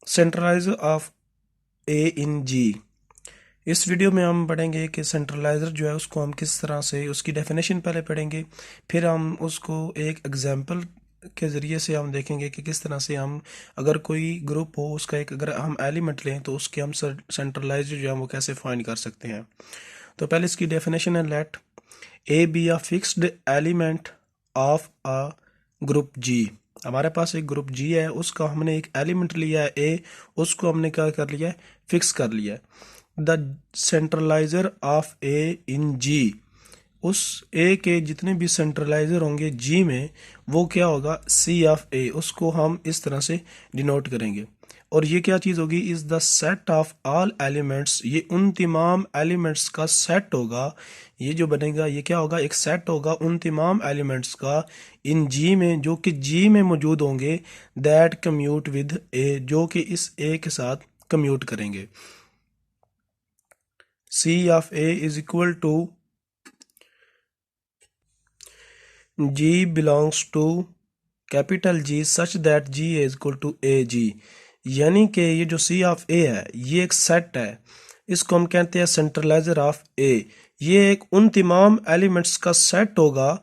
सेंट्रलाइजर of ए इन जी। इस video में हम पढ़ेंगे कि सेंट्रलाइज़र जो है उसको हम किस तरह से, उसकी डेफिनेशन पहले पढ़ेंगे, फिर हम उसको एक एग्जांपल के ज़रिए से हम देखेंगे कि किस तरह से हम, अगर कोई ग्रुप हो उसका एक अगर हम एलिमेंट लें तो उसके हम सेंट्रलाइजर जो है वो कैसे फाइंड कर सकते हैं। तो पहले इसकी डेफिनेशन है, let a be a fixed element of a group G. हमारे पास एक ग्रुप जी है, उसका हमने एक एलिमेंट लिया है ए, उसको हमने क्या कर लिया है, फिक्स कर लिया है। द सेंट्रलाइजर ऑफ ए इन जी, उस ए के जितने भी सेंट्रलाइजर होंगे जी में, वो क्या होगा, सी ऑफ ए, उसको हम इस तरह से डिनोट करेंगे। और ये क्या चीज़ होगी, is the set of all elements, ये उन तमाम एलिमेंट्स का सेट होगा। ये जो बनेगा ये क्या होगा, एक सेट होगा उन तमाम एलिमेंट्स का इन जी में, जो कि जी में मौजूद होंगे, दैट कम्यूट विद ए, जो कि इस ए के साथ कम्यूट करेंगे। C of a is equal to G belongs to capital G such that G is equal to AG। यानी कि ये जो C ऑफ A है ये एक सेट है, इसको हम कहते हैं सेंट्रलाइजर ऑफ A। ये एक उन तमाम एलिमेंट्स का सेट होगा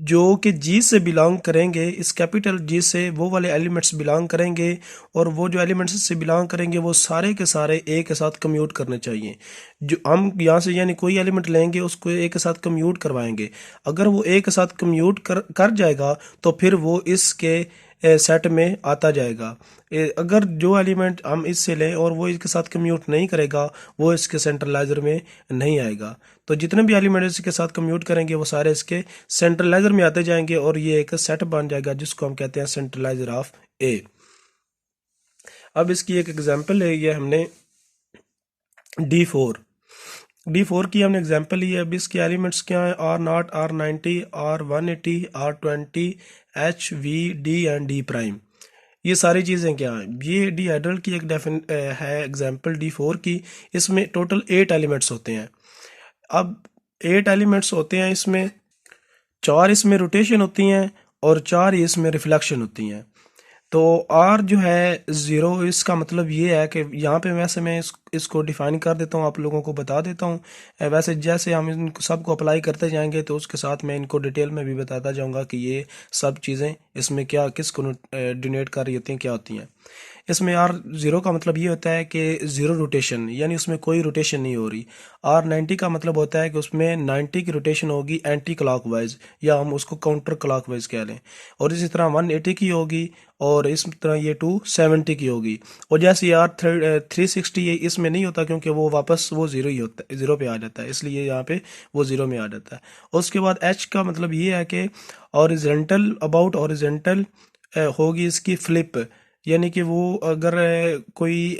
जो कि G से बिलोंग करेंगे, इस कैपिटल G से वो वाले एलिमेंट्स बिलोंग करेंगे, और वो जो एलिमेंट्स से बिलोंग करेंगे वो सारे के सारे A के साथ कम्यूट करने चाहिए। जो हम यहाँ से यानी कोई एलिमेंट लेंगे उसको A के साथ कम्यूट करवाएंगे, अगर वो A के साथ कम्यूट कर जाएगा तो फिर वो इसके सेट में आता जाएगा। अगर जो एलिमेंट हम इससे लें और वो इसके साथ कम्यूट नहीं करेगा, वो इसके सेंट्रलाइजर में नहीं आएगा। तो जितने भी एलिमेंट इसके साथ कम्यूट करेंगे वो सारे इसके सेंट्रलाइजर में आते जाएंगे और ये एक सेट बन जाएगा जिसको हम कहते हैं सेंट्रलाइजर ऑफ ए। अब इसकी एक एग्जांपल है, ये हमने D4 की हमने एग्जांपल ली है। अब इसके एलिमेंट्स क्या है, R0, R90, R180, R20, HV, D and D prime. ये सारी चीज़ें क्या हैं, ये डी हाइड्रल की एक है एग्जांपल D4 की। इसमें टोटल 8 एलिमेंट्स होते हैं। अब 8 एलिमेंट्स होते हैं, इसमें 4 इसमें रोटेशन होती हैं और 4 इसमें रिफ्लेक्शन होती हैं। तो आर जो है ज़ीरो, इसका मतलब ये है कि यहाँ पे वैसे मैं इसको डिफाइन कर देता हूँ, आप लोगों को बता देता हूँ। वैसे जैसे हम इन सबको अप्लाई करते जाएंगे तो उसके साथ मैं इनको डिटेल में भी बताता जाऊँगा कि ये सब चीज़ें इसमें क्या किसको डिनोट कर रही होती हैं, क्या होती हैं। इसमें R0 का मतलब ये होता है कि ज़ीरो रोटेशन, यानी उसमें कोई रोटेशन नहीं हो रही। R90 का मतलब होता है कि उसमें 90 की रोटेशन होगी एंटी क्लॉकवाइज, या हम उसको काउंटर क्लॉकवाइज कह लें। और इसी तरह 180 की होगी, और इस तरह ये 270 की होगी। और जैसे यार 360 ये इसमें नहीं होता, क्योंकि वो वापस वो ज़ीरो ही होता है, ज़ीरो पे आ जाता है, इसलिए यहाँ पे वो ज़ीरो में आ जाता है। उसके बाद H का मतलब ये है कि ऑरिजेंटल, अबाउट ऑरिजेंटल होगी इसकी फ्लिप, यानी कि वो अगर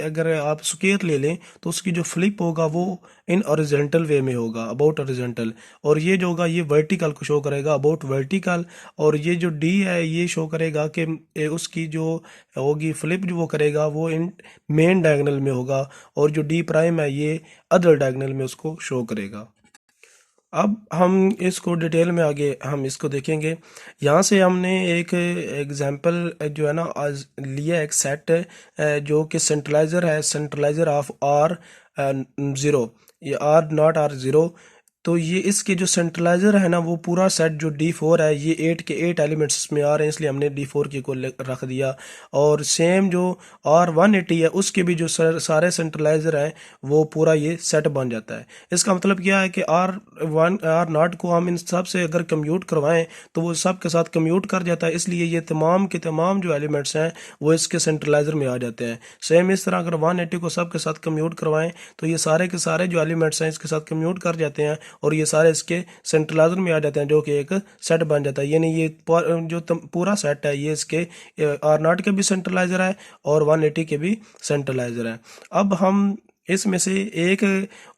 अगर आप स्क्वायर ले लें तो उसकी जो फ्लिप होगा वो इन ओरिजेंटल वे में होगा, अबाउट ओरिजेंटल। और ये जो होगा ये वर्टिकल को शो करेगा, अबाउट वर्टिकल। और ये जो डी है ये शो करेगा कि उसकी जो होगी फ्लिप जो वो करेगा वो इन मेन डायगोनल में होगा, और जो डी प्राइम है ये अदर डायगोनल में उसको शो करेगा। अब हम इसको डिटेल में आगे हम इसको देखेंगे। यहाँ से हमने एक एग्जांपल जो है ना आज लिया, एक सेट जो कि सेंट्रलाइजर है, सेंट्रलाइजर ऑफ R0, ये R0 तो ये इसके जो सेंट्रलाइजर है ना वो पूरा सेट जो D4 है, ये 8 के 8 एलिमेंट्स में आ रहे हैं, इसलिए हमने D4 की को रख दिया। और सेम जो R180 है उसके भी जो सारे सेंट्रलाइजर हैं वो पूरा ये सेट बन जाता है। इसका मतलब क्या है कि R0 को हम इन सब से अगर कम्यूट करवाएं तो वो सब के साथ कम्यूट कर जाता है, इसलिए ये तमाम के तमाम जो एलिमेंट्स हैं वो इसके सेंट्रलाइजर में आ जाते हैं। सेम इस तरह अगर 180 को सब के साथ कम्यूट करवाएं तो ये सारे के सारे जो एलिमेंट्स हैं इसके साथ कम्यूट कर जाते हैं और ये सारे इसके सेंट्रलाइजर में आ जाते हैं, जो कि एक सेट बन जाता है। यानी ये जो पूरा सेट है ये इसके R0 के भी सेंट्रलाइजर है और 180 के भी सेंट्रलाइजर है। अब हम इसमें से एक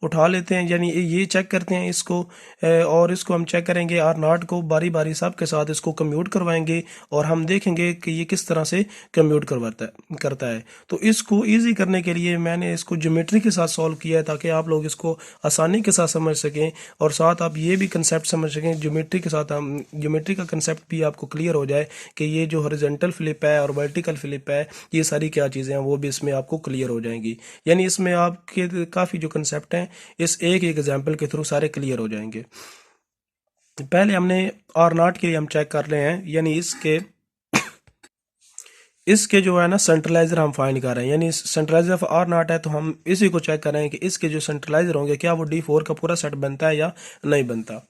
उठा लेते हैं, यानी ये चेक करते हैं इसको, और इसको हम चेक करेंगे आर नॉट को बारी बारी सब के साथ इसको कम्यूट करवाएंगे और हम देखेंगे कि ये किस तरह से कम्यूट करता है। तो इसको इजी करने के लिए मैंने इसको ज्योमेट्री के साथ सॉल्व किया है, ताकि आप लोग इसको आसानी के साथ समझ सकें और साथ आप ये भी कंसेप्ट समझ सकें ज्योमेट्री के साथ, हम ज्योमेट्री का कंसेप्ट भी आपको क्लियर हो जाए कि ये जो हॉरिजॉन्टल फ्लिप है और वर्टिकल फ्लिप है ये सारी क्या चीज़ें हैं, वो भी इसमें आपको क्लियर हो जाएंगी। यानी इसमें आपके काफ़ी जो कंसेप्ट हैं इस एक एग्जाम्पल के थ्रू सारे क्लियर हो जाएंगे। पहले हमने आर नॉट के लिए हम चेक कर रहे हैं, यानी इसके जो है ना सेंट्रलाइजर हम फाइंड कर रहे हैं, यानी सेंट्रलाइजर ऑफ आर नॉट है तो हम इसी को चेक कर रहे हैं कि इसके जो सेंट्रलाइजर होंगे क्या वो D4 का पूरा सेट बनता है या नहीं बनता।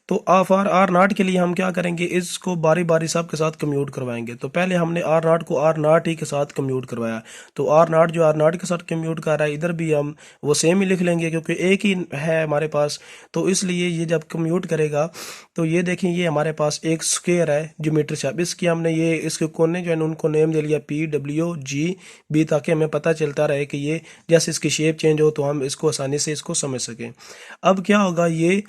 तो फॉर आर नॉट के लिए हम क्या करेंगे, इसको बारी बारी सब के साथ कम्यूट करवाएंगे। तो पहले हमने आर नॉट को आर नॉट ही के साथ कम्यूट करवाया, तो आर नॉट जो आर नॉट के साथ कम्यूट कर रहा है इधर भी हम वो सेम ही लिख लेंगे क्योंकि एक ही है हमारे पास। तो इसलिए ये जब कम्यूट करेगा तो ये देखें ये हमारे पास एक स्क्वायर है ज्योमेट्री शेप, इसकी हमने ये इसके कोने जो है उनको नेम दे लिया PWGB, ताकि हमें पता चलता रहे कि ये जैसे इसकी शेप चेंज हो तो हम इसको आसानी से इसको समझ सकें। अब क्या होगा, ये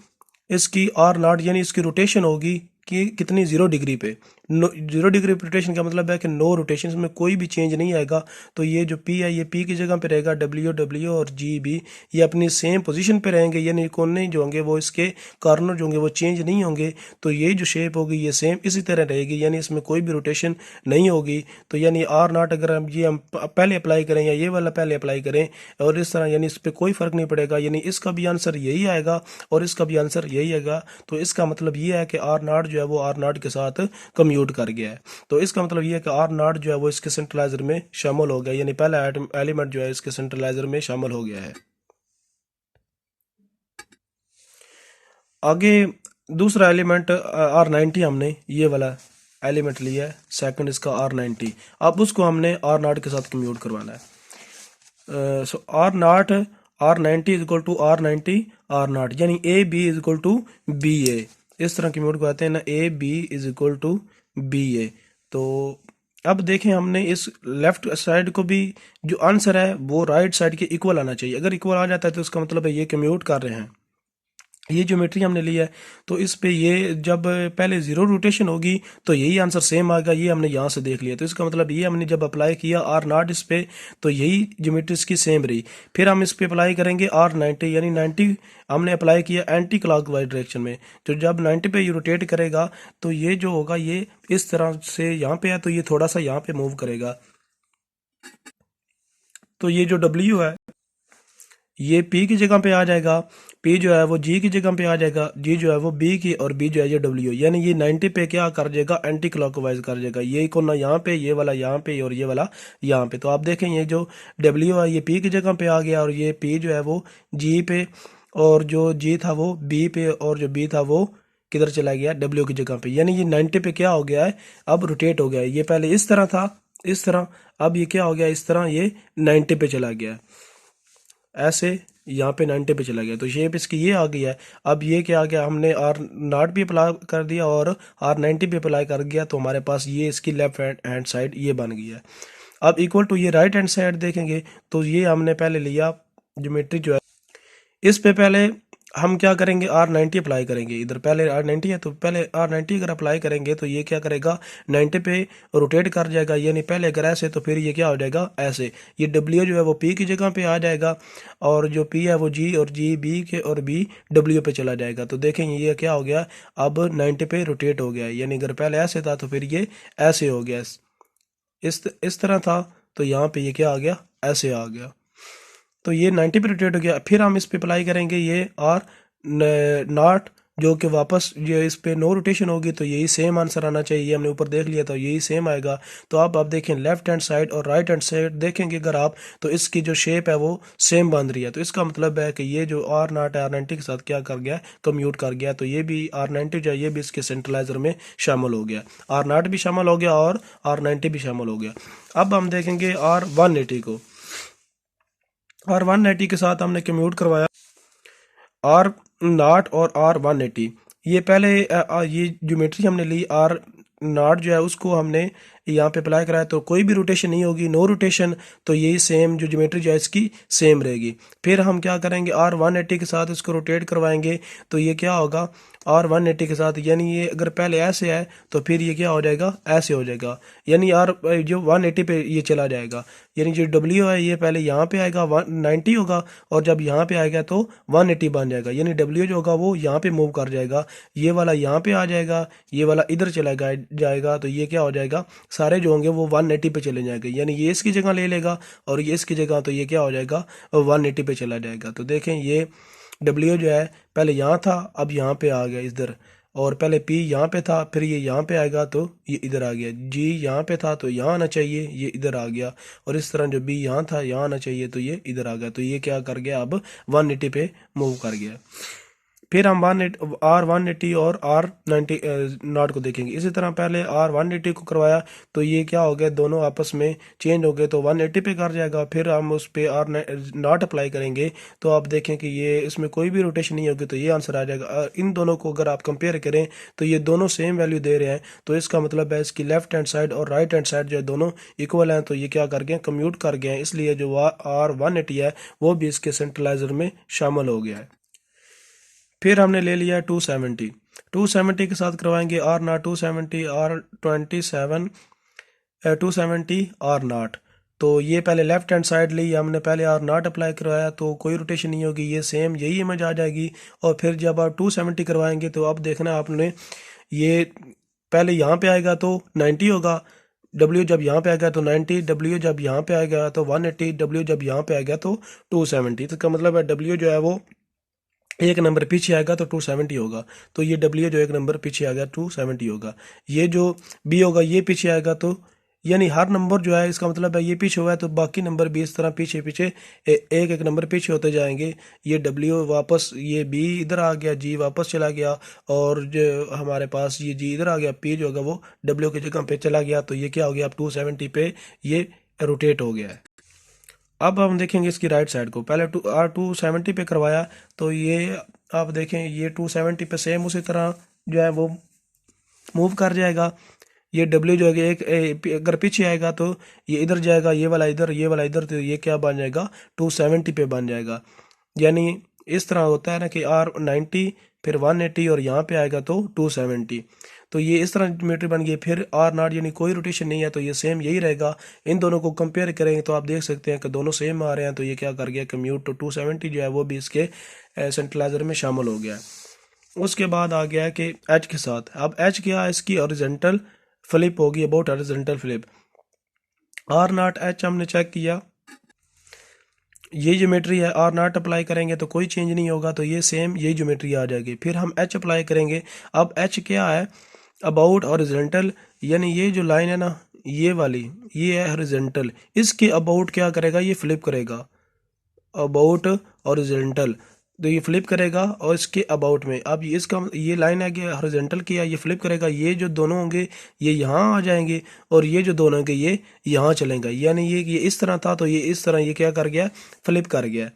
इसकी आर नॉट यानी इसकी रोटेशन होगी कि कितनी 0 डिग्री पे। 0 डिग्री रोटेशन का मतलब है कि नो रोटेशन में कोई भी चेंज नहीं आएगा। तो ये जो P है ये P की जगह पे रहेगा, W और GB ये अपनी सेम पोजीशन पे रहेंगे, यानी कोने जो होंगे वो इसके कॉर्नर जो होंगे वो चेंज नहीं होंगे। तो ये जो शेप होगी ये सेम इसी तरह रहेगी, यानी इसमें कोई भी रोटेशन नहीं होगी। तो यानी आर नॉट अगर हम पहले अप्लाई करें या ये वाला पहले अप्लाई करें और इस तरह, यानी इस पर कोई फ़र्क नहीं पड़ेगा, यानी इसका भी आंसर यही आएगा और इसका भी आंसर यही आएगा। तो इसका मतलब ये है कि आर नॉट जो है वो आर नॉट के साथ कम्यूट कर गया है। तो इसका मतलब ये है कि आर नॉट जो है वो इसके सेंट्रलाइजर में शामिल हो गया, यानी पहला एलिमेंट जो है इसके सेंट्रलाइजर में शामिल हो गया है। आगे दूसरा एलिमेंट R90 हमने ये वाला एलिमेंट लिया है, सेकंड इसका R90। अब उसको हमने आर नॉट के साथ कम्यूट करवाना है। So R naught R90 is equal to R90 R naught, यानी AB is equal to BA। इस तरह कम्यूट करवाते हैं ना, AB is equal to BA। तो अब देखें हमने इस लेफ्ट साइड को भी जो आंसर है वो राइट साइड के इक्वल आना चाहिए। अगर इक्वल आ जाता है तो इसका मतलब है ये कम्यूट कर रहे हैं। ये ज्योमेट्री हमने ली है तो इस पे ये जब पहले 0 रोटेशन होगी तो यही आंसर सेम आएगा, ये हमने यहाँ से देख लिया। तो इसका मतलब ये हमने जब अप्लाई किया आर नॉट इस पे तो यही ज्योमेट्री इसकी सेम रही। फिर हम इस पे अप्लाई करेंगे R90, यानी 90 हमने अप्लाई किया एंटी क्लॉकवाइज डायरेक्शन में। तो जब 90 पे ये रोटेट करेगा तो ये जो होगा ये इस तरह से यहाँ पे है तो ये थोड़ा सा यहाँ पे मूव करेगा। तो ये जो W है ये P की जगह पे आ जाएगा, P जो है वो G की जगह पे आ जाएगा, G जो है वो B की और B जो है ये W, यानी ये 90 पे क्या कर जाएगा, एंटी क्लॉकवाइज कर जाएगा। ये कोना यहाँ पे, ये वाला यहाँ पे और ये वाला यहाँ पे। तो आप देखें ये जो W है ये P की जगह पे आ गया और ये P जो है वो G पे, और जो G था वो B पे और जो B था वो किधर चला गया, W की जगह पे। यानी ये 90 पे क्या हो गया है, अब रोटेट हो गया है। ये पहले इस तरह था इस तरह, अब ये क्या हो गया इस तरह, ये 90 पे चला गया ऐसे, यहाँ पे 90 पे चला गया। तो शेप इसकी ये आ गई है। अब ये क्या आ गया, हमने आर नॉट भी अप्लाई कर दिया और R90 भी अप्लाई कर गया, तो हमारे पास ये इसकी लेफ्ट हैंड साइड ये बन गई है। अब इक्वल टू ये राइट हैंड साइड देखेंगे तो ये हमने पहले लिया ज्योमेट्री जो है, इस पे पहले हम क्या करेंगे R90 अप्लाई करेंगे। इधर पहले R90 है तो पहले R90 अगर अप्लाई करेंगे तो ये क्या करेगा 90 पे रोटेट कर जाएगा, यानी पहले अगर ऐसे तो फिर ये क्या हो जाएगा ऐसे। ये W जो है वो P की जगह पे आ जाएगा और जो P है वो G और G B के और B W पे चला जाएगा। तो देखेंगे ये क्या हो गया, अब 90 पे रोटेट हो गया, यानी अगर पहले ऐसे था तो फिर ये ऐसे हो गया, इस तरह था तो यहाँ पे ये क्या आ गया ऐसे आ गया। तो ये 90 पे रोटेट हो गया। फिर हम इस पे अप्लाई करेंगे ये आर नॉट, जो कि वापस ये इस पे नो रोटेशन होगी तो यही सेम आंसर आना चाहिए, हमने ऊपर देख लिया था यही सेम आएगा। तो अब आप देखें लेफ्ट हैंड साइड और राइट हैंड साइड देखेंगे अगर आप तो इसकी जो शेप है वो सेम बन रही है। तो इसका मतलब है कि ये जो आर नॉट है R90 के साथ क्या कर गया, कम्यूट कर गया। तो ये भी R90 जो है ये भी इसके सेंट्रलाइजर में शामिल हो गया, आर नॉट भी शामिल हो गया और R90 भी शामिल हो गया। अब हम देखेंगे R180 को। R180 के साथ हमने कम्यूट करवाया आर नॉट और R180। ये पहले ये ज्योमेट्री हमने ली, आर नॉट जो है उसको हमने यहाँ पे अप्लाई कराया तो कोई भी रोटेशन नहीं होगी, नो रोटेशन, तो यही सेम जो ज्योमेट्री जो है इसकी सेम रहेगी। फिर हम क्या करेंगे, R180 के साथ इसको रोटेट करवाएंगे तो ये क्या होगा, R180 के साथ, यानी ये अगर पहले ऐसे है तो फिर ये क्या हो जाएगा, ऐसे हो जाएगा, यानी जो 180 पे ये चला जाएगा। यानी जो W है ये पहले यहाँ पे आएगा 190 होगा, और जब यहाँ पे आएगा तो 180 बन जाएगा, यानी W जो होगा वो यहाँ पे मूव कर जाएगा, ये वाला यहाँ पे आ जाएगा, ये वाला इधर चला जाएगा, तो ये क्या हो जाएगा, सारे जो होंगे वो 180 पे चले जाएंगे, यानी ये इसकी जगह ले लेगा और ये इसकी जगह, तो ये क्या हो जाएगा, 180 पे चला जाएगा। तो देखें ये W जो है पहले यहाँ था, अब यहाँ पे आ गया इधर, और पहले P यहाँ पे था, फिर ये यहाँ पे आएगा तो ये इधर आ गया, G यहाँ पे था तो यहाँ आना चाहिए, ये इधर आ गया, और इस तरह जो B यहाँ था यहाँ आना चाहिए तो ये इधर आ गया, तो ये क्या कर गया, अब 180 पे मूव कर गया। फिर हम R180 और R90 नॉट को देखेंगे। इसी तरह पहले R180 को करवाया तो ये क्या हो गया, दोनों आपस में चेंज हो गए, तो 180 पे कर जाएगा। फिर हम उस पे R नॉट अप्लाई करेंगे तो आप देखें कि ये इसमें कोई भी रोटेशन नहीं होगी, तो ये आंसर आ जाएगा। इन दोनों को अगर आप कंपेयर करें तो ये दोनों सेम वैल्यू दे रहे हैं, तो इसका मतलब है इसकी लेफ्ट हैंड साइड और राइट हैंड साइड जो है दोनों इक्वल हैं, तो ये क्या कर गए, कम्यूट कर गए हैं, इसलिए जो R180 है वो भी इसके सेंट्रलाइजर में शामिल हो गया है। फिर हमने ले लिया 270 के साथ करवाएंगे R0, 270, R27, 270 R0। तो ये पहले लेफ्ट हैंड साइड ली हमने, पहले R0 अप्लाई करवाया तो कोई रोटेशन नहीं होगी, ये सेम यही इमेज आ जाएगी। और फिर जब आप 270 करवाएंगे तो अब देखना आपने, ये पहले यहाँ पे आएगा तो 90 होगा, W जब यहाँ पे आएगा तो 90, W जब यहाँ पे आएगा तो 180, W जब यहाँ पे आएगा तो 270। तो इसका मतलब है W जो है वो एक नंबर पीछे आएगा तो 270 होगा, तो ये W जो एक नंबर पीछे आ गया 270 होगा। ये जो B होगा ये पीछे आएगा, तो यानी हर नंबर जो है इसका मतलब है ये पीछे हुआ है तो बाकी नंबर भी इस तरह पीछे पीछे एक एक नंबर पीछे होते जाएंगे। ये W वापस, ये B इधर आ गया, G वापस चला गया, और जो हमारे पास ये G इधर आ गया, P जो होगा वो W की जगह पे चला गया, तो ये क्या हो गया, अब 270 पे ये रोटेट हो गया है। अब हम देखेंगे इसकी राइट साइड को, पहले R270 पे करवाया तो ये आप देखें ये 270 पे सेम उसी तरह जो है वो मूव कर जाएगा। ये W जो है अगर पीछे आएगा तो ये इधर जाएगा, ये वाला इधर, ये वाला इधर, तो ये क्या बन जाएगा, 270 पे बन जाएगा। यानी इस तरह होता है ना कि R90 फिर 180 और यहाँ पे आएगा तो 270, तो ये इस तरह ज्योमेट्री बन गई। फिर R0 यानी कोई रोटेशन नहीं है तो ये सेम यही रहेगा। इन दोनों को कंपेयर करेंगे तो आप देख सकते हैं कि दोनों सेम आ रहे हैं, तो ये क्या कर गया, कम्यूट, तो 270 जो है वो भी इसके सेंट्रलाइजर में शामिल हो गया है। उसके बाद आ गया है कि H के साथ, अब H क्या है, इसकी हॉरिजॉन्टल फ्लिप होगी, about horizontal flip. R0 H हमने चेक किया, ये ज्योमेट्री है, R0 अप्लाई करेंगे तो कोई चेंज नहीं होगा, तो ये सेम यही ज्योमेट्री आ जाएगी। फिर हम H अप्लाई करेंगे। अब H क्या है, अबाउट हॉरिजॉन्टल, यानी ये जो लाइन है ना ये वाली, ये है हॉरिजॉन्टल, इसके अबाउट क्या करेगा, ये फ्लिप करेगा, अबाउट हॉरिजॉन्टल, तो ये फ्लिप करेगा और इसके अबाउट में। अब ये इसका ये लाइन है कि हॉरिजॉन्टल किया, ये फ्लिप करेगा, ये जो दोनों होंगे ये यहाँ आ जाएंगे और ये जो दोनों होंगे ये यहाँ चलेंगे, यानी ये इस तरह था तो ये इस तरह ये क्या कर गया, फ्लिप कर गया।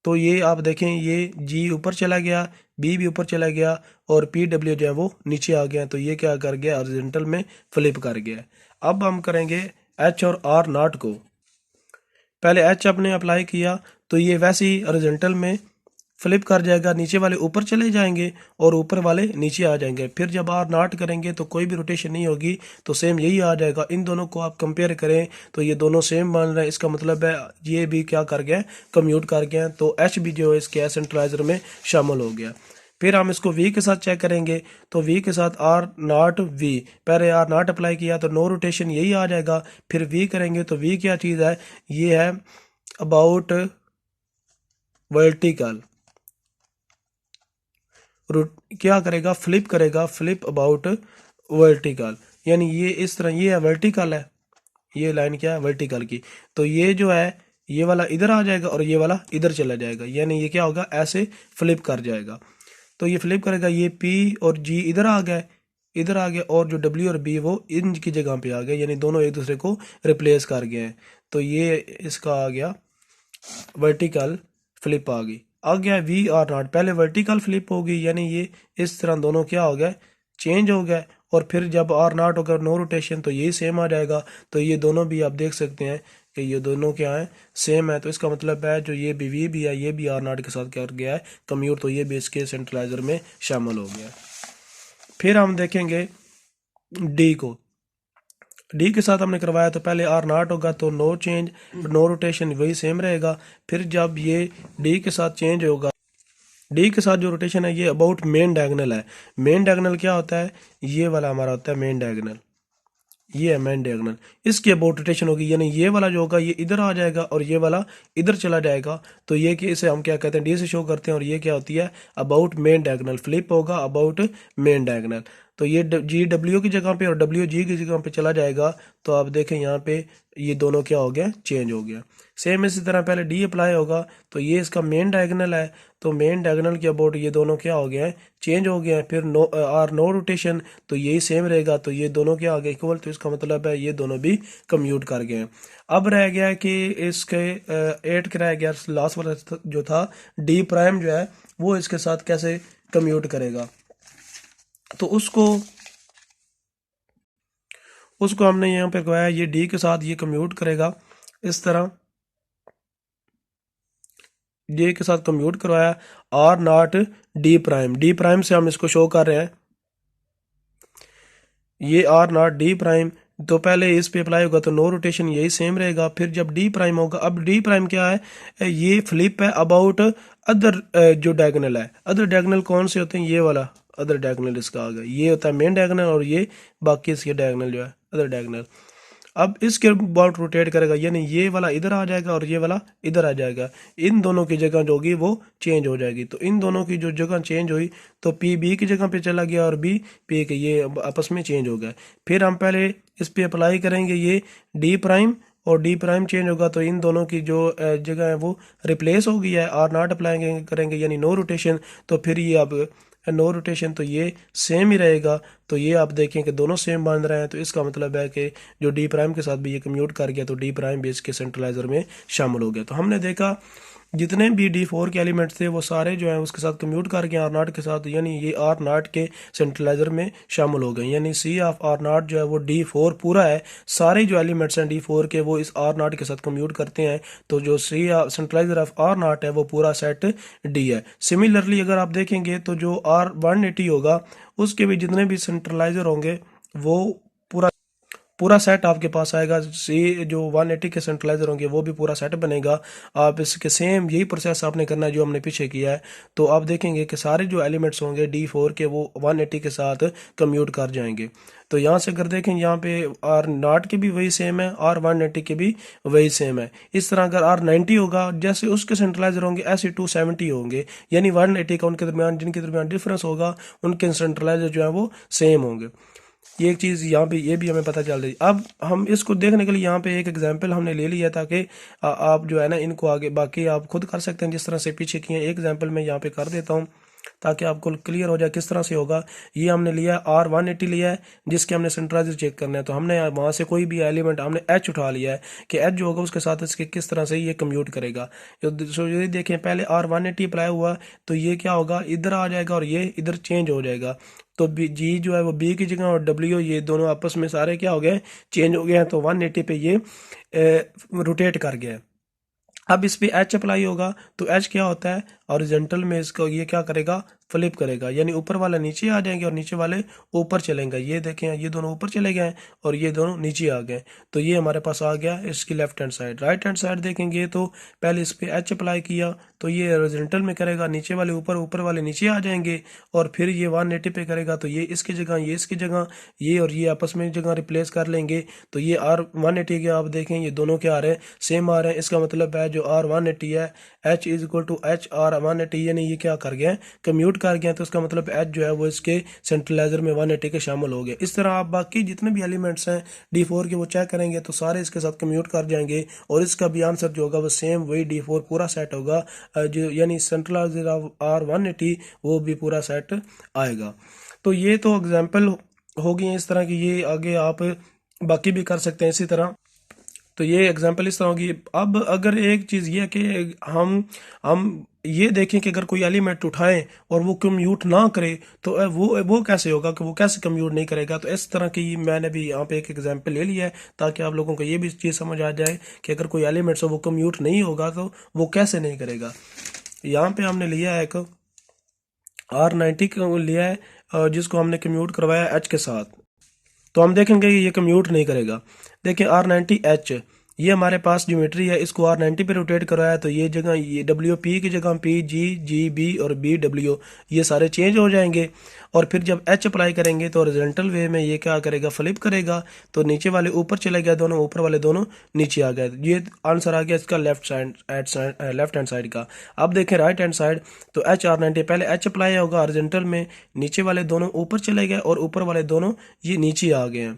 तो ये आप देखें ये G ऊपर चला गया, B भी ऊपर चला गया और PW जो है वो नीचे आ गया, तो ये क्या कर गया, हॉरिजॉन्टल में फ्लिप कर गया। अब हम करेंगे H और R0 को। पहले H आपने अप्लाई किया तो ये वैसे ही हॉरिजॉन्टल में फ्लिप कर जाएगा, नीचे वाले ऊपर चले जाएंगे और ऊपर वाले नीचे आ जाएंगे। फिर जब R0 करेंगे तो कोई भी रोटेशन नहीं होगी, तो सेम यही आ जाएगा। इन दोनों को आप कंपेयर करें तो ये दोनों सेम बन रहे हैं, इसका मतलब है ये भी क्या कर गए, कम्यूट कर गए, तो H भी जो है इसके सेंट्रलाइजर में शामिल हो गया। फिर हम इसको V के साथ चेक करेंगे तो V के साथ R0 V, पहले R0 अप्लाई किया तो नो रोटेशन यही आ जाएगा। फिर V करेंगे तो V क्या चीज़ है, ये है अबाउट वर्टिकल, क्या करेगा, फ्लिप करेगा, फ्लिप अबाउट वर्टिकल, यानी ये इस तरह, ये है वर्टिकल है, ये लाइन क्या है वर्टिकल की, तो ये जो है ये वाला इधर आ जाएगा और ये वाला इधर चला जाएगा, यानी ये क्या होगा, ऐसे फ्लिप कर जाएगा। तो ये फ्लिप करेगा, ये P और G इधर आ गए, इधर आ गया, और जो W और B वो इनकी जगह पे आ गए, यानी दोनों एक दूसरे को रिप्लेस कर गए हैं, तो ये इसका आ गया वर्टिकल फ्लिप आ गई। आ गया VR0, पहले वर्टिकल फ्लिप होगी, यानी ये इस तरह दोनों क्या हो गए, चेंज हो गए, और फिर जब आर नॉट होगा नो रोटेशन तो यही सेम आ जाएगा। तो ये दोनों भी आप देख सकते हैं कि ये दोनों क्या है, सेम है। तो इसका मतलब है जो ये भी वी भी है ये भी आर नॉट के साथ कर गया है कम्यूट, तो ये भी इसके सेंट्रलाइजर में शामिल हो गया। फिर हम देखेंगे डी को। डी के साथ हमने करवाया तो पहले आर नॉट होगा तो नो चेंज, नो रोटेशन, वही सेम रहेगा। फिर जब ये डी के साथ चेंज होगा, डी के साथ जो रोटेशन है ये अबाउट मेन डायगोनल है। मेन डायगोनल क्या होता है, ये वाला हमारा होता है मेन डायगोनल, ये है मेन डायगोनल। इसकी अबाउट रोटेशन होगी, यानी ये वाला जो होगा ये इधर आ जाएगा और ये वाला इधर चला जाएगा। तो ये कि इसे हम क्या कहते हैं, डी से शो करते हैं। और ये क्या होती है, अबाउट मेन डायगोनल, फ्लिप होगा अबाउट मेन डायगोनल। तो ये जी डब्ल्यू की जगह पे और डब्ल्यू जी की जगह पे चला जाएगा। तो आप देखें यहाँ पे ये दोनों क्या हो गया, चेंज हो गया। सेम इसी तरह पहले डी अप्लाई होगा तो ये इसका मेन डायगोनल है, तो मेन डायगोनल के अबाउट ये दोनों क्या हो गए हैं, चेंज हो गए हैं। फिर नो आर नो रोटेशन तो यही सेम रहेगा, तो ये दोनों क्या आ गए इक्वल। तो इसका मतलब है ये दोनों भी कम्यूट कर गए हैं। अब रह गया कि इसके 8 के रह गया लास्ट वाला जो था डी प्राइम जो है वो इसके साथ कैसे कम्यूट करेगा। तो उसको हमने यहाँ पे कहवाया ये डी के साथ ये कम्यूट करेगा इस तरह, डी के साथ कम्यूट करवाया are not D prime. D prime से हम इसको शो कर रहे हैं, ये आर नॉट डी प्राइम। तो पहले इस पे अप्लाई होगा तो नो रोटेशन यही सेम रहेगा। फिर जब डी प्राइम होगा, अब डी प्राइम क्या है, ये फ्लिप है अबाउट अदर जो डायगोनल है। अदर डायगोनल कौन से होते हैं, ये वाला अदर डायगोनल इसका आ गया, ये होता है मेन डायगोनल और ये बाकी इसके डायगोनल जो है अदर डायगोनल। अब इसके अबाउट रोटेट करेगा, यानी ये वाला इधर आ जाएगा और ये वाला इधर आ जाएगा। इन दोनों की जगह जो होगी वो चेंज हो जाएगी। तो इन दोनों की जो जगह चेंज हुई तो पी बी की जगह पे चला गया और बी पी के, ये आपस में चेंज हो गया। फिर हम पहले इस पे अप्लाई करेंगे ये डी प्राइम, और डी प्राइम चेंज होगा तो इन दोनों की जो जगह है वो रिप्लेस हो गई है। आर नॉट अप्लाई करेंगे यानी नो रोटेशन, तो फिर ये अब नो रोटेशन तो ये सेम ही रहेगा। तो ये आप देखें कि दोनों सेम बन रहे हैं, तो इसका मतलब है कि जो डी प्राइम के साथ भी ये कम्यूट कर गया तो डी प्राइम भी इसके सेंट्रलाइजर में शामिल हो गया। तो हमने देखा जितने भी D4 के एलिमेंट्स थे वो सारे जो हैं उसके साथ कम्यूट करके आर नॉट के साथ, यानी ये आर नॉट के सेंट्रलाइजर में शामिल हो गए। यानी सी ऑफ आर नॉट जो है वो D4 पूरा है, सारे जो एलिमेंट्स हैं D4 के वो इस आर नॉट के साथ कम्यूट करते हैं। तो जो सी सेंट्रलाइजर ऑफ आर नॉट है वो पूरा सेट डी है। सिमिलरली अगर आप देखेंगे तो जो R180 होगा उसके भी जितने भी सेंट्रलाइजर होंगे वो पूरा सेट आपके पास आएगा। सी जो 180 के सेंट्रलाइजर होंगे वो भी पूरा सेट बनेगा। आप इसके सेम यही प्रोसेस आपने करना है जो हमने पीछे किया है। तो आप देखेंगे कि सारे जो एलिमेंट्स होंगे D4 के वो 180 के साथ कम्यूट कर जाएंगे। तो यहाँ से अगर देखें यहाँ पे आर नॉट के भी वही सेम है, R180 के भी वही सेम है। इस तरह अगर R90 होगा जैसे उसके सेंट्रलाइजर होंगे ऐसे 270 होंगे, यानी 180 का उनके दरमियान जिनके दरमियान डिफरेंस होगा उनके सेंट्रलाइजर जो है वो सेम होंगे। ये एक चीज़ यहाँ पे ये भी हमें पता चल रही। अब हम इसको देखने के लिए यहाँ पे एक एग्जांपल हमने ले लिया ताकि आप जो है ना इनको आगे बाकी आप खुद कर सकते हैं जिस तरह से पीछे किए। एक एग्जांपल मैं यहाँ पे कर देता हूँ ताकि आपको क्लियर हो जाए किस तरह से होगा। ये हमने लिया R180 लिया है जिसके हमने सेंट्रलाइजर चेक करना है। तो हमने वहाँ से कोई भी एलिमेंट हमने H उठा लिया है कि H जो होगा उसके साथ इसके किस तरह से ये कम्यूट करेगा। तो ये देखें पहले R180 अप्लाई हुआ तो ये क्या होगा, इधर आ जाएगा और ये इधर चेंज हो जाएगा। तो जी जो है वो बी की जगह और डब्ल्यू ये दोनों आपस में सारे क्या हो गए, चेंज हो गए हैं। तो 180 पे ये रोटेट कर गया है। अब इस पे एच अप्लाई होगा तो एच क्या होता है, हॉरिजॉन्टल में इसको ये क्या करेगा, फ्लिप करेगा, यानी ऊपर वाला नीचे आ जाएंगे और नीचे वाले ऊपर चलेंगे। ये देखें ये दोनों ऊपर चले गए और ये दोनों नीचे आ गए। तो ये हमारे पास आ गया इसकी left hand side. Right hand side देखेंगे तो पहले इस पे एच अप्लाई किया तो ये हॉरिजॉन्टल में करेगा, नीचे वाले ऊपर, ऊपर वाले नीचे आ जाएंगे। और फिर ये 180 पे करेगा तो ये इसकी जगह ये इसकी जगह, ये और ये आपस में जगह रिप्लेस कर लेंगे। तो ये R180 के आप देखें ये दोनों क्या आ रहे हैं, सेम आ रहे हैं। इसका मतलब है जो R180 है H is equal to H R180, यानी ये क्या कर गए, कम्यूट कर गए। तो इसका मतलब H जो है वो इसके सेंट्रलाइजर में 180 के शामिल हो गए। इस तरह आप बाकी जितने भी एलिमेंट्स हैं D4 के वो चेक करेंगे तो सारे इसके साथ कम्यूट कर जाएंगे और इसका भी आंसर जो होगा वो सेम वही D4 पूरा सेट होगा, जो यानी सेंट्रलाइजर ऑफ R180 वो भी पूरा सेट आएगा। तो ये तो एग्जाम्पल होगी इस तरह की, ये आगे आप बाकी भी कर सकते हैं इसी तरह। तो ये एग्जांपल इस तरह होगी। अब अगर एक चीज़ ये है कि हम ये देखें कि अगर कोई एलिमेंट उठाएं और वो कम्यूट ना करे तो वो कैसे होगा, कि वो कैसे कम्यूट नहीं करेगा। तो इस तरह की मैंने भी यहाँ पे एक एग्जांपल ले लिया है ताकि आप लोगों को ये भी चीज़ समझ आ जाए कि अगर कोई एलिमेंट्स हो वो कम्यूट नहीं होगा तो वो कैसे नहीं करेगा। यहाँ पे हमने लिया है एक R90 को लिया है, जिसको हमने कम्यूट करवाया H के साथ। तो हम देखेंगे कि ये कम्यूट नहीं करेगा। देखिए R90H ये हमारे पास ज्योमेट्री है, इसको R90 पे रोटेट कराया तो ये जगह, ये WP की जगह PG, GB और BW ये सारे चेंज हो जाएंगे। और फिर जब H अप्लाई करेंगे तो ओरिजेंटल वे में ये क्या करेगा, फ्लिप करेगा। तो नीचे वाले ऊपर चले गए दोनों, ऊपर वाले दोनों नीचे आ गए। ये आंसर आ गया इसका लेफ्ट हैंड साइड का। अब देखें राइट हैंड साइड, तो HR90 पहले H अप्लाई होगा ओरिजेंटल में, नीचे वाले दोनों ऊपर चले गए और ऊपर वाले दोनों ये नीचे आ गए हैं।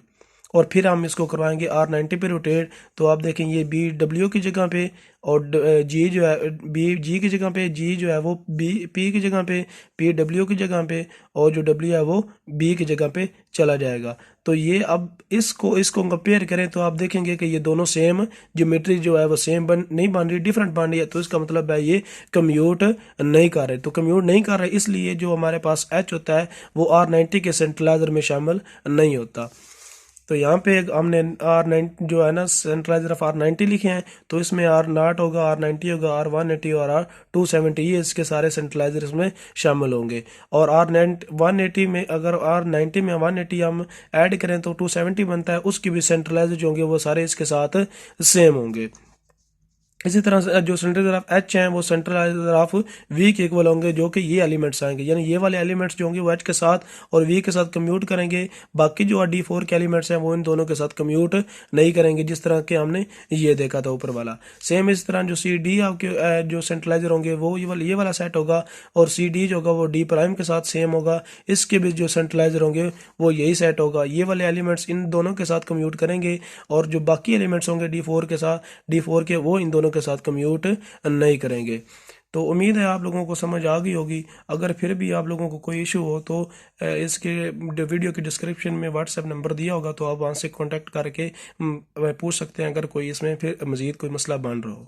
और फिर हम इसको करवाएंगे R90 पे रोटेट। तो आप देखें ये BW की जगह पे और G जो है BG की जगह पे, G जो है वो P की जगह पे, PW की जगह पे, और जो W है वो B की जगह पे चला जाएगा। तो ये अब इसको कंपेयर करें तो आप देखेंगे कि ये दोनों सेम ज्योमेट्री जो है वो सेम नहीं बन रही, डिफरेंट बन रही है। तो इसका मतलब है ये कम्यूट नहीं कर रहे। तो कम्यूट नहीं कर रहे इसलिए जो हमारे पास H होता है वो R90 के सेंट्रलाइजर में शामिल नहीं होता। तो यहाँ पे हमने R90 जो है ना सेंट्रलाइजर ऑफ R90 लिखे हैं, तो इसमें R0 होगा, R90 होगा, R180 और R270 ये इसके सारे सेंट्रलाइजर इसमें शामिल होंगे। और R180 में अगर R90 में 180 हम ऐड करें तो 270 बनता है, उसकी भी सेंट्रलाइजर जो होंगे वो सारे इसके साथ सेम होंगे। इसी तरह से जो सेंट्रलाइजर ऑफ H हैं वो सेंट्रलाइजर ऑफ V के इक्वल होंगे, जो कि ये एलिमेंट्स आएंगे, यानी ये वाले एलिमेंट्स जो होंगे वो H के साथ और V के साथ कम्यूट करेंगे। बाकी जो D4 के एलिमेंट्स हैं वो इन दोनों के साथ कम्यूट नहीं करेंगे, जिस तरह के हमने ये देखा था ऊपर वाला। सेम इस तरह जो CD आपके जो सेंट्रलाइजर होंगे वो ये वाला सेट होगा, और CD जो होगा वो D प्राइम के साथ सेम होगा। इसके भी जो सेंट्रलाइजर होंगे वो यही सेट होगा। ये वाले एलिमेंट्स इन दोनों के साथ कम्यूट करेंगे, और जो बाकी एलिमेंट्स होंगे D4 के वो इन दोनों के साथ कम्यूट नहीं करेंगे। तो उम्मीद है आप लोगों को समझ आ गई होगी। अगर फिर भी आप लोगों को कोई इशू हो तो इसके वीडियो के डिस्क्रिप्शन में व्हाट्सएप नंबर दिया होगा, तो आप वहाँ से कांटेक्ट करके पूछ सकते हैं अगर कोई इसमें फिर मज़ीद कोई मसला बन रहा हो।